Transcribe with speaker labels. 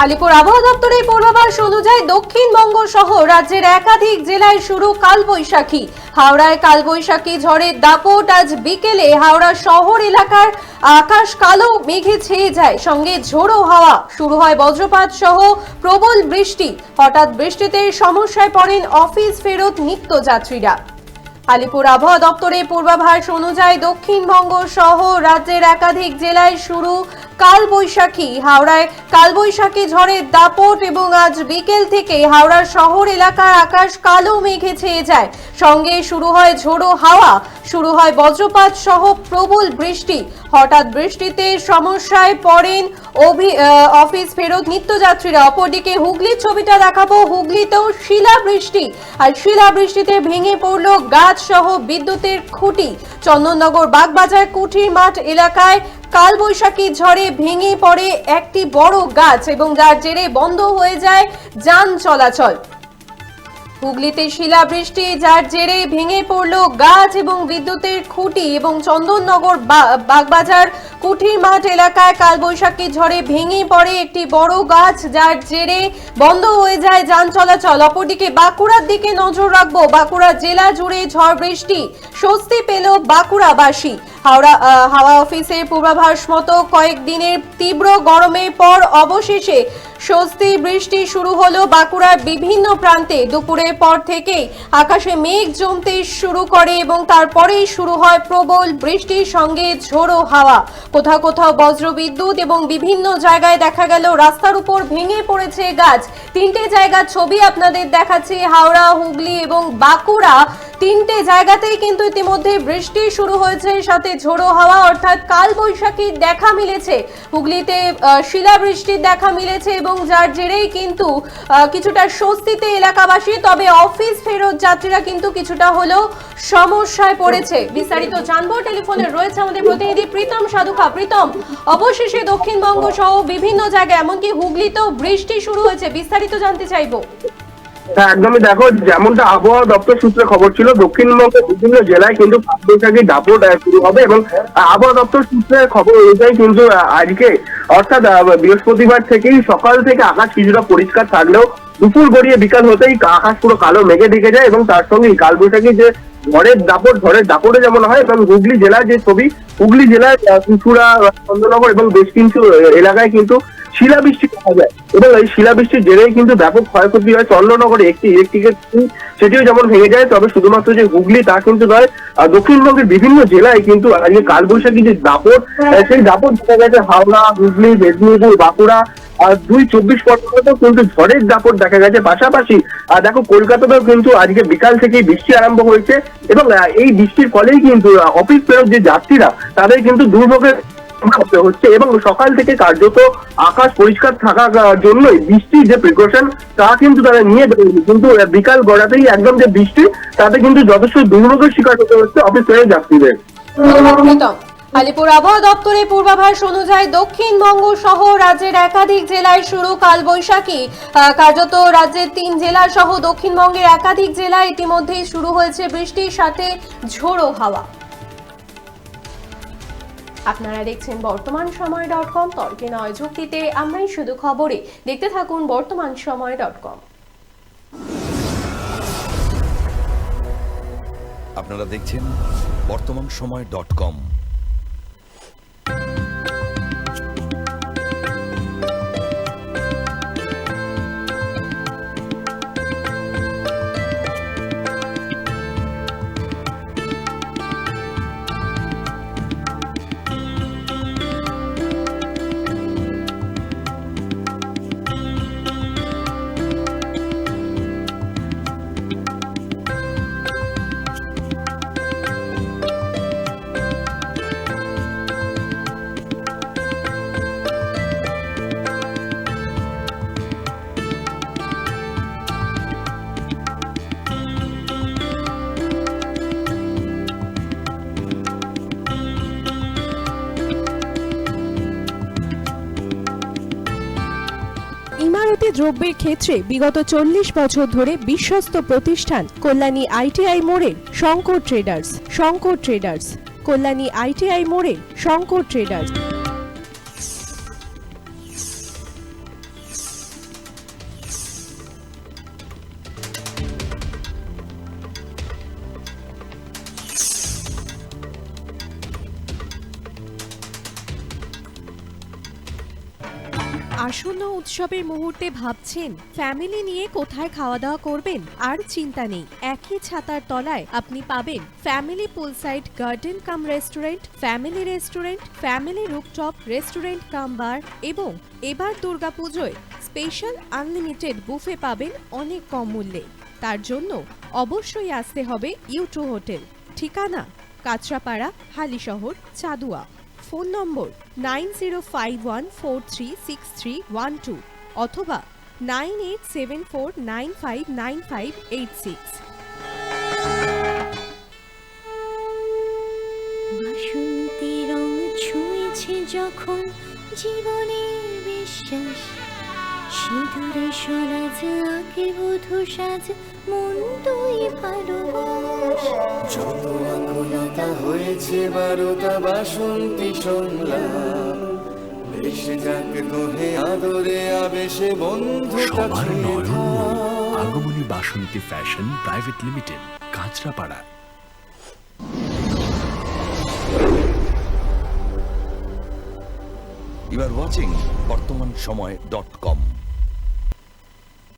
Speaker 1: আলিপুর আবহাওয়া দপ্তরের পূর্বাভাস অনুযায়ী দক্ষিণবঙ্গ সহ রাজ্যের একাধিক জেলায় শুরু কালবৈশাখী। হাওড়ায় কালবৈশাখী ঝড়ের দাপট। আজ বিকেলে হাওড়া শহর এলাকার আকাশ কালো মেঘে ছেয়ে যায়, সঙ্গে ঝোড়ো হাওয়া। শুরু হয় বজ্রপাত সহ প্রবল বৃষ্টি। হঠাৎ বৃষ্টিতে সমস্যায় পড়েন অফিস ফেরত নিত্যযাত্রীরা। আলিপুর আবহাওয়া দপ্তরের পূর্বাভাস অনুযায়ী দক্ষিণবঙ্গ সহ রাজ্যের একাধিক জেলায় শুরু কালবৈশাখী। হাওড়ায় কালবৈশাখী ঝড়ের দাপট এবং আজ বিকেল থেকে হাওড়া শহর এলাকার আকাশ কালো মেঘে ছেয়ে যায়, সঙ্গে শুরু হয় ঝোড়ো হাওয়া। শুরু হয় বজ্রপাত সহ প্রবল বৃষ্টি। হঠাৎ বৃষ্টিতে সমস্যায় পড়েন অফিস ফেরত নিত্যযাত্রীরা। অপরদিকে হুগলির ছবিটা দেখাবো। হুগলিতেও শিলাবৃষ্টি, আর শিলাবৃষ্টিতে ভেঙে পড়ল গাছ সহ বিদ্যুতের খুঁটি। চন্দননগর বাগবাজার কুঠির মাঠ এলাকায় কালবৈশাখী ঝড়ে ভেঙে পড়ে একটি বড় গাছ এবং যার জেরে বন্ধ হয়ে যায় যান চলাচল। হুগলিতে শিলাবৃষ্টি, যার জেরে ভেঙে পড়ল গাছ এবং বিদ্যুতের খুঁটি এবং চন্দননগর বাগবাজার কুঠির মাঠ এলাকায় কালবৈশাখী ঝড়ে ভেঙে পড়ে একটি বড় গাছ, যার জেরে বন্ধ হয়ে যায় যান চলাচল। অপরদিকে বাঁকুড়ার দিকে নজর রাখবো। বাঁকুড়া জেলা জুড়ে ঝড় বৃষ্টি, স্বস্তি পেল বাঁকুড়াবাসী। হাওয়া অফিসের পূর্বাভাস মতো কয়েকদিনের তীব্র গরমের পর অবশেষে স্বস্তি। বৃষ্টি শুরু হলো বাঁকুড়ার বিভিন্ন প্রান্তে। দুপুরের পর থেকেই আকাশে মেঘ জমতে শুরু করে এবং তারপরেই শুরু হয় প্রবল বৃষ্টির সঙ্গে ঝোড়ো হাওয়া। কোথাও কোথাও বজ্রবিদ্যুৎ এবং বিভিন্ন জায়গায় দেখা গেল রাস্তার উপর ভেঙে পড়েছে গাছ। তিনটে জায়গার ছবি আপনাদের দেখাচ্ছি। হাওড়া, হুগলি এবং বাঁকুড়া, তিনটে জায়গাতেই কিন্তু ইতিমধ্যে বৃষ্টি শুরু হয়েছে, সাথে ঝোড়ো হাওয়া অর্থাৎ কালবৈশাখীর দেখা মিলেছে। হুগলিতে শিলাবৃষ্টির দেখা মিলেছে এবং যার জেরেই কিন্তু কিছুটা স্বস্তিতে এলাকাবাসী। তবে অফিস ফেরত যাত্রীরা কিন্তু কিছুটা হলেও সমস্যায় পড়েছে। বিস্তারিত জানবো। টেলিফোনে রয়েছে আমাদের প্রতিনিধি প্রীতম সাধুখা। প্রীতম, অবশেষে দক্ষিণবঙ্গ সহ বিভিন্ন জায়গায় এমনকি হুগলিতেও বৃষ্টি শুরু হয়েছে, বিস্তারিত জানতে চাইবো।
Speaker 2: একদমই, দেখো, যেমনটা আবহাওয়া দপ্তর সূত্রে খবর ছিল, দক্ষিণবঙ্গের বিভিন্ন জেলায় কিন্তু কালবৈশাখী দাপট শুরু হবে এবং আবহাওয়া দপ্তর সূত্রে খবর অনুযায়ী কিন্তু আজকে অর্থাৎ বৃহস্পতিবার থেকেই সকাল থেকে আকাশ কিছুটা পরিষ্কার থাকলেও দুপুর গড়িয়ে বিকাল হতেই আকাশ পুরো কালো মেঘে ঢেকে যায় এবং তার সঙ্গে কালবৈশাখী যে ঝড়ের দাপটে যেমন হয় এবং হুগলি জেলার যে ছবি, হুগলি জেলার চুঁচুড়া, চন্দননগর এবং বেশ কিছু এলাকায় কিন্তু শিলাবৃষ্টি দেখা যায় এবং এই শিলাবৃষ্টির জেরেই কিন্তু ব্যাপক ক্ষয়ক্ষতি হয়। চন্দননগরে একটি ইলেকট্রিকের সেটিও যেমন ভেঙে যায়। তবে শুধুমাত্র যে হুগলি তা কিন্তু নয়, দক্ষিণবঙ্গের বিভিন্ন জেলায় কিন্তু আজকে কালবৈশাখী যে দাপট, সেই দাপট দেখা গেছে হাওড়া, হুগলি, মেদিনীপুর, বাঁকুড়া আর 24 পরগনাতেও কিন্তু ঝড়ের দাপট দেখা গেছে। পাশাপাশি দেখো, কলকাতাতেও কিন্তু আজকে বিকাল থেকেই বৃষ্টি আরম্ভ হয়েছে এবং এই বৃষ্টির ফলেই কিন্তু অফিস ফেরত যে যাত্রীরা তাদের কিন্তু দুর্ভোগের হচ্ছে এবং সকাল থেকে কার্যত আকাশ পরিষ্কার থাকার জন্যই বৃষ্টির যে প্রিকশন তা কিন্তু তারা নিয়ে বেরোচ্ছে, কিন্তু বিকাল গড়াতেই একদম যে বৃষ্টি, তাতে কিন্তু যথেষ্ট দুর্ভোগের শিকার হতে হচ্ছে অফিস ফেরত যাত্রীদের।
Speaker 1: আলিপুর আবহাওয়া দপ্তরের পূর্বাভাস অনুযায়ী দক্ষিণবঙ্গ সহ রাজ্যের একাধিক জেলায় শুরু কালবৈশাখী। কার্যত রাজ্যের 3 জেলা সহ দক্ষিণবঙ্গের একাধিক জেলায় ইতিমধ্যেই শুরু হয়েছে বৃষ্টির সাথে ঝোড়ো হাওয়া। আপনারা দেখছেন বর্তমানসময়.com। তর্কে নয়, যুক্তিতে আমরাই শুধু খবরে। দেখতে থাকুন বর্তমানসময়.com।
Speaker 3: আপনারা দেখছেন বর্তমানসময়.com।
Speaker 4: ইমারতি দ্রব্যের ক্ষেত্রে বিগত 40 বছর ধরে বিশ্বস্ত প্রতিষ্ঠান কল্যাণী ITI মোড়ের শঙ্কর ট্রেডার্স। কল্যাণী ITI মোড়ের শঙ্কর ট্রেডার্স। আসন্ন উৎসবের মুহূর্তে ভাবছেন ফ্যামিলি নিয়ে কোথায় খাওয়া দাওয়া করবেন? আর চিন্তা নেই, একই ছাতার তলায় আপনি পাবেন family poolside garden cum restaurant, family rooftop restaurant cum bar এবং এবার দুর্গাপুজোয় স্পেশাল আনলিমিটেড বুফে পাবেন অনেক কম মূল্যে। তার জন্য অবশ্যই আসতে হবে ইউ2 হোটেল। ঠিকানা কাঁচরাপাড়া, হালিশহর, চাদুয়া। ফোন নম্বর 9051436312 অথবা 9874959586।
Speaker 5: বাসন্তী রং ছুঁয়েছে যখন জীবনের বিশ্বাস, সিঁদুরে সরাজ আঁকে বধূ সাজ, মন তুই ভালোবাস।
Speaker 6: যত আকুলতা হয়েছে বারোটা বাসন্তী সংলাপ, ভেসে যাক দোহে আদরে আবেশে বন্ধুটা
Speaker 7: সবার
Speaker 6: ছুঁয়ে
Speaker 7: নয়ন
Speaker 6: থাক।
Speaker 7: Agamani Basanti fashion private limited, Kanchrapara.
Speaker 3: You are watching বর্তমান সময়.com